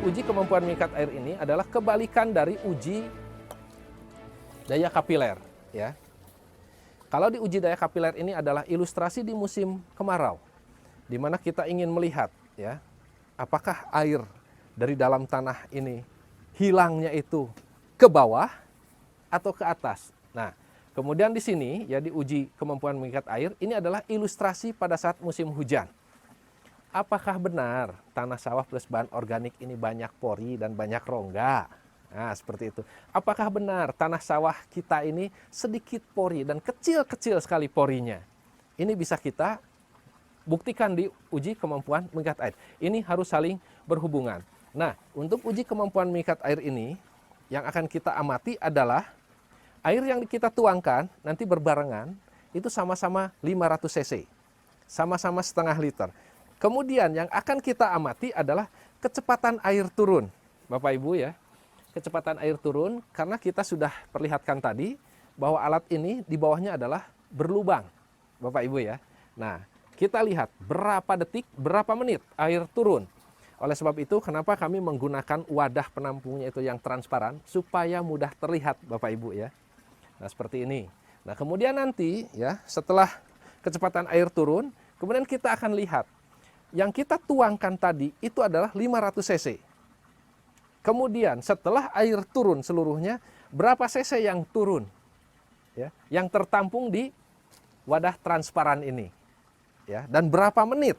uji kemampuan mengikat air ini adalah kebalikan dari uji daya kapiler, ya. Kalau di uji daya kapiler ini adalah ilustrasi di musim kemarau, di mana kita ingin melihat, ya, apakah air dari dalam tanah ini hilangnya itu ke bawah atau ke atas. Nah, kemudian di sini ya di uji kemampuan mengikat air ini adalah ilustrasi pada saat musim hujan. Apakah benar tanah sawah plus bahan organik ini banyak pori dan banyak rongga? Nah, seperti itu. Apakah benar tanah sawah kita ini sedikit pori dan kecil-kecil sekali porinya? Ini bisa kita buktikan di uji kemampuan mengikat air. Ini harus saling berhubungan. Nah, untuk uji kemampuan mengikat air ini, yang akan kita amati adalah air yang kita tuangkan nanti berbarengan, itu sama-sama 500 cc. Sama-sama setengah liter. Kemudian yang akan kita amati adalah kecepatan air turun, Bapak Ibu ya. Kecepatan air turun karena kita sudah perlihatkan tadi bahwa alat ini di bawahnya adalah berlubang, Bapak Ibu ya. Nah, kita lihat berapa detik, berapa menit air turun. Oleh sebab itu kenapa kami menggunakan wadah penampungnya itu yang transparan supaya mudah terlihat Bapak Ibu ya. Nah, seperti ini. Nah, kemudian nanti ya setelah kecepatan air turun, kemudian kita akan lihat yang kita tuangkan tadi itu adalah 500 cc. Kemudian setelah air turun seluruhnya, berapa cc yang turun? Ya, yang tertampung di wadah transparan ini. Ya, dan berapa menit?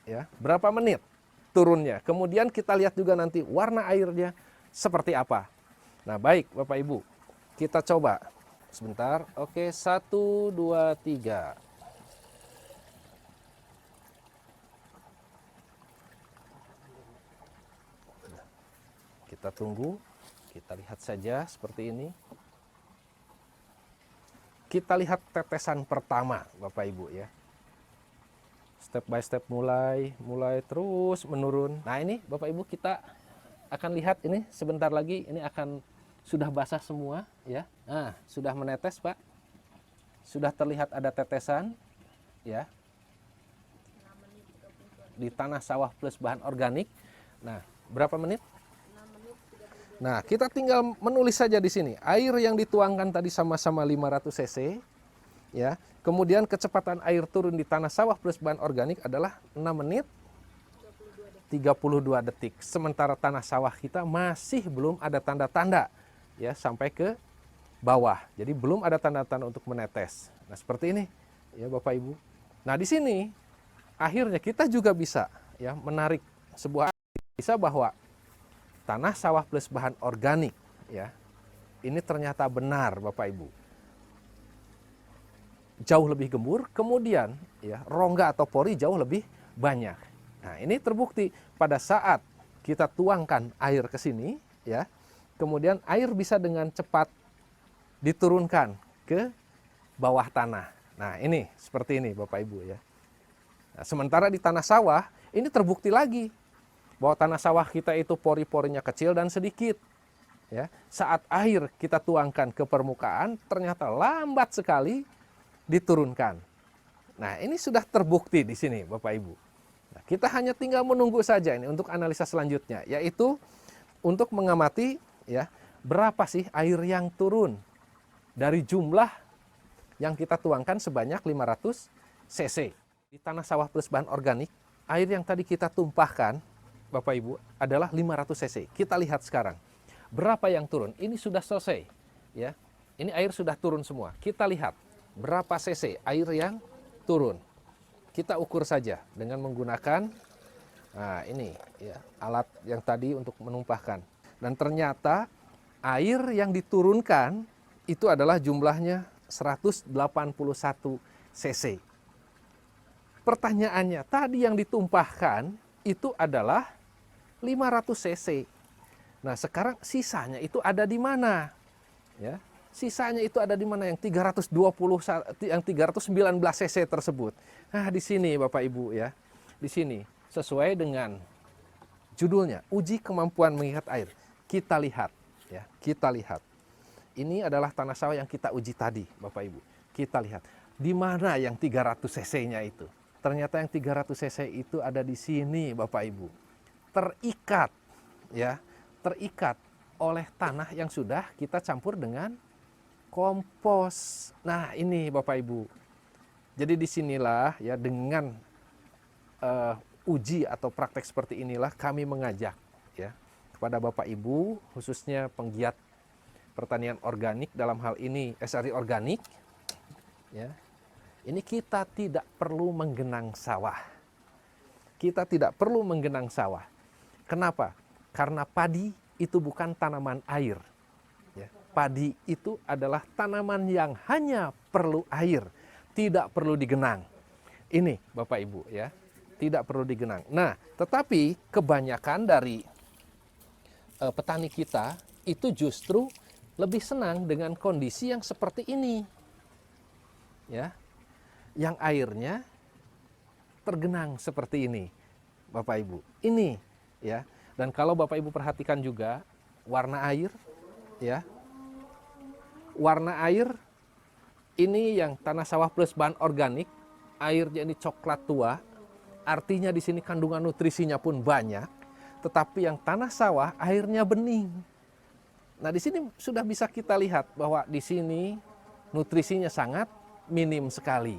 Ya, berapa menit turunnya? Kemudian kita lihat juga nanti warna airnya seperti apa. Nah, baik Bapak Ibu. Kita coba sebentar. Oke, 1 2 3. Kita tunggu, kita lihat saja seperti ini. Kita lihat tetesan pertama, Bapak Ibu ya. Step by step mulai terus menurun. Nah ini Bapak Ibu kita akan lihat ini sebentar lagi ini akan sudah basah semua ya. Nah sudah menetes Pak. Sudah terlihat ada tetesan ya. Di tanah sawah plus bahan organik. Nah berapa menit? Nah, kita tinggal menulis saja di sini. Air yang dituangkan tadi sama-sama 500 cc, ya. Kemudian kecepatan air turun di tanah sawah plus bahan organik adalah 6 menit 32 detik. Sementara tanah sawah kita masih belum ada tanda-tanda ya sampai ke bawah. Jadi belum ada tanda-tanda untuk menetes. Nah, seperti ini ya Bapak Ibu. Nah, di sini akhirnya kita juga bisa ya menarik sebuah bisa bahwa tanah sawah plus bahan organik ya. Ini ternyata benar Bapak Ibu. Jauh lebih gembur, kemudian ya rongga atau pori jauh lebih banyak. Nah, ini terbukti pada saat kita tuangkan air ke sini ya. Kemudian air bisa dengan cepat diturunkan ke bawah tanah. Nah, ini seperti ini Bapak Ibu ya. Nah, sementara di tanah sawah ini terbukti lagi bahwa tanah sawah kita itu pori-porinya kecil dan sedikit. Ya, saat air kita tuangkan ke permukaan, ternyata lambat sekali diturunkan. Nah, ini sudah terbukti di sini, Bapak Ibu. Nah, kita hanya tinggal menunggu saja ini untuk analisa selanjutnya, yaitu untuk mengamati ya berapa sih air yang turun dari jumlah yang kita tuangkan sebanyak 500 cc. Di tanah sawah plus bahan organik, air yang tadi kita tumpahkan Bapak Ibu adalah 500 cc. Kita lihat sekarang. Berapa yang turun? Ini sudah selesai, ya. Ini air sudah turun semua. Kita lihat berapa cc air yang turun. Kita ukur saja dengan menggunakan nah ini ya, alat yang tadi untuk menumpahkan. Dan ternyata air yang diturunkan itu adalah jumlahnya 181 cc. Pertanyaannya, tadi yang ditumpahkan itu adalah 500 cc. Nah, sekarang sisanya itu ada di mana? Ya, sisanya itu ada di mana yang 319 cc tersebut? Nah, di sini Bapak Ibu ya. Di sini sesuai dengan judulnya, uji kemampuan mengikat air. Kita lihat ya, kita lihat. Ini adalah tanah sawah yang kita uji tadi, Bapak Ibu. Kita lihat di mana yang 300 cc-nya itu. Ternyata yang 300 cc itu ada di sini, Bapak Ibu. Terikat ya terikat oleh tanah yang sudah kita campur dengan kompos. Nah, ini Bapak Ibu. Jadi disinilah ya dengan uji atau praktek seperti inilah kami mengajak ya kepada Bapak Ibu, khususnya penggiat pertanian organik, dalam hal ini SRI organik, ya. Ini kita tidak perlu menggenang sawah. Kita tidak perlu menggenang sawah. Kenapa? Karena padi itu bukan tanaman air. Ya. Padi itu adalah tanaman yang hanya perlu air, tidak perlu digenang. Ini Bapak Ibu ya, tidak perlu digenang. Nah, tetapi kebanyakan dari petani kita itu justru lebih senang dengan kondisi yang seperti ini. Ya. Yang airnya tergenang seperti ini, Bapak Ibu. Ini ya. Dan kalau Bapak Ibu perhatikan juga warna air ya. Warna air ini yang tanah sawah plus bahan organik, airnya ini coklat tua. Artinya di sini kandungan nutrisinya pun banyak, tetapi yang tanah sawah airnya bening. Nah, di sini sudah bisa kita lihat bahwa di sini nutrisinya sangat minim sekali.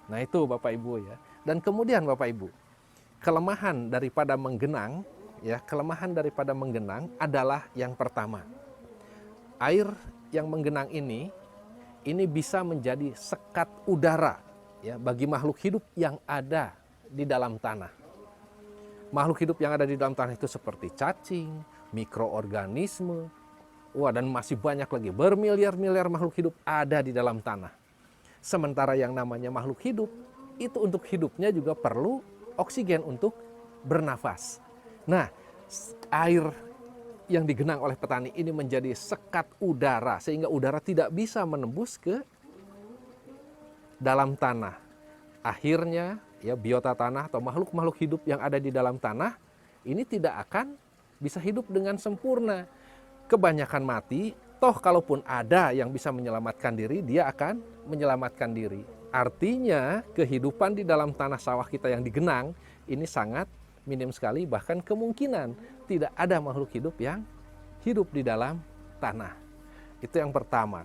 Nah, itu Bapak Ibu ya. Dan kemudian Bapak Ibu, kelemahan daripada menggenang ya, kelemahan daripada menggenang adalah yang pertama. Air yang menggenang ini bisa menjadi sekat udara ya bagi makhluk hidup yang ada di dalam tanah. Makhluk hidup yang ada di dalam tanah itu seperti cacing, mikroorganisme, dan masih banyak lagi, bermiliar-miliar makhluk hidup ada di dalam tanah. Sementara yang namanya makhluk hidup, itu untuk hidupnya juga perlu oksigen untuk bernafas. Nah, air yang digenang oleh petani ini menjadi sekat udara, sehingga udara tidak bisa menembus ke dalam tanah. Akhirnya, ya biota tanah atau makhluk-makhluk hidup yang ada di dalam tanah, ini tidak akan bisa hidup dengan sempurna. Kebanyakan mati, toh kalaupun ada yang bisa menyelamatkan diri, dia akan menyelamatkan diri. Artinya kehidupan di dalam tanah sawah kita yang digenang ini sangat minim sekali, bahkan kemungkinan tidak ada makhluk hidup yang hidup di dalam tanah. Itu yang pertama.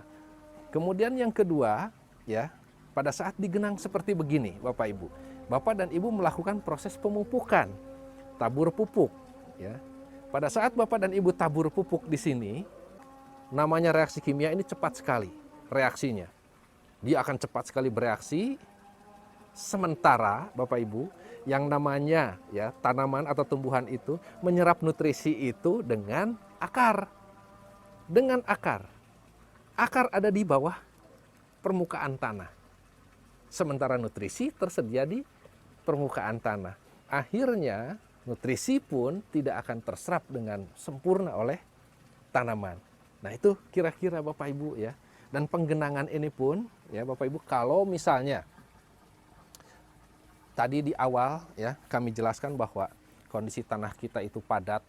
Kemudian yang kedua, ya, pada saat digenang seperti begini, Bapak Ibu. Bapak dan Ibu melakukan proses pemupukan, tabur pupuk, ya. Pada saat Bapak dan Ibu tabur pupuk di sini, namanya reaksi kimia ini cepat sekali reaksinya. Dia akan cepat sekali bereaksi. Sementara Bapak Ibu, yang namanya ya tanaman atau tumbuhan itu menyerap nutrisi itu dengan akar. Dengan akar. Akar ada di bawah permukaan tanah. Sementara nutrisi tersedia di permukaan tanah. Akhirnya nutrisi pun tidak akan terserap dengan sempurna oleh tanaman. Nah, itu kira-kira Bapak Ibu ya. Dan penggenangan ini pun ya Bapak Ibu, kalau misalnya tadi di awal ya kami jelaskan bahwa kondisi tanah kita itu padat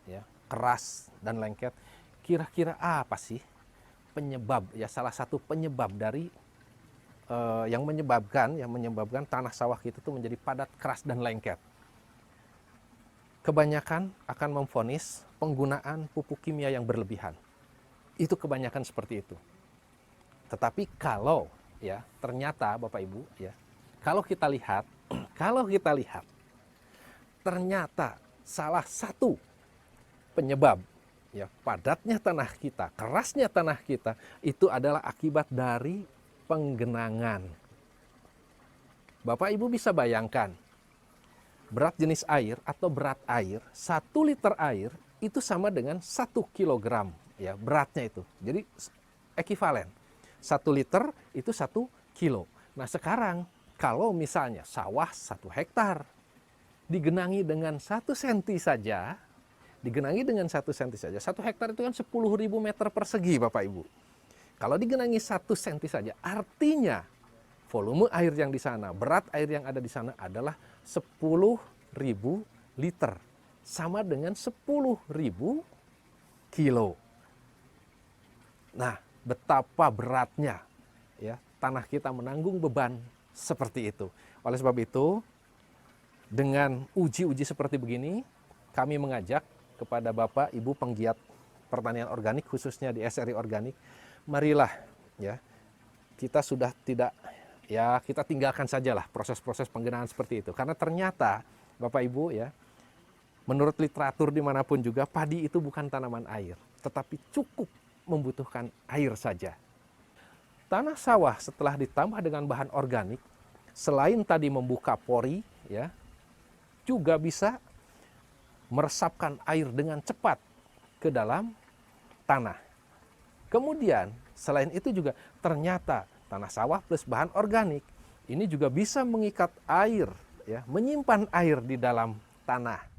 ya, keras dan lengket. Kira-kira apa sih penyebab ya, salah satu penyebab dari yang menyebabkan tanah sawah kita itu menjadi padat, keras dan lengket? Kebanyakan akan memvonis penggunaan pupuk kimia yang berlebihan. Itu kebanyakan seperti itu. Tetapi kalau ya ternyata Bapak Ibu ya, kalau kita lihat ternyata salah satu penyebab ya padatnya tanah kita, kerasnya tanah kita itu adalah akibat dari penggenangan. Bapak Ibu bisa bayangkan, berat jenis air atau berat air, 1 liter air itu sama dengan 1 kilogram ya beratnya itu. Jadi ekuivalen. 1 liter itu 1 kilo. Nah, sekarang kalau misalnya sawah 1 hektar digenangi dengan 1 senti saja, 1 hektar itu kan 10.000 meter persegi Bapak Ibu. Kalau digenangi 1 senti saja, artinya volume air yang di sana, berat air yang ada di sana adalah 10.000 liter. Sama dengan 10.000 kilo. Nah, betapa beratnya ya tanah kita menanggung beban seperti itu. Oleh sebab itu, dengan uji-uji seperti begini, kami mengajak kepada Bapak Ibu penggiat pertanian organik, khususnya di SRI Organik, marilah ya, kita sudah tidak, ya kita tinggalkan sajalah proses-proses penggunaan seperti itu. Karena ternyata Bapak Ibu ya, menurut literatur dimanapun juga, padi itu bukan tanaman air, tetapi cukup membutuhkan air saja. Tanah sawah setelah ditambah dengan bahan organik, selain tadi membuka pori, ya, juga bisa meresapkan air dengan cepat ke dalam tanah. Kemudian selain itu juga ternyata tanah sawah plus bahan organik ini juga bisa mengikat air, ya, menyimpan air di dalam tanah.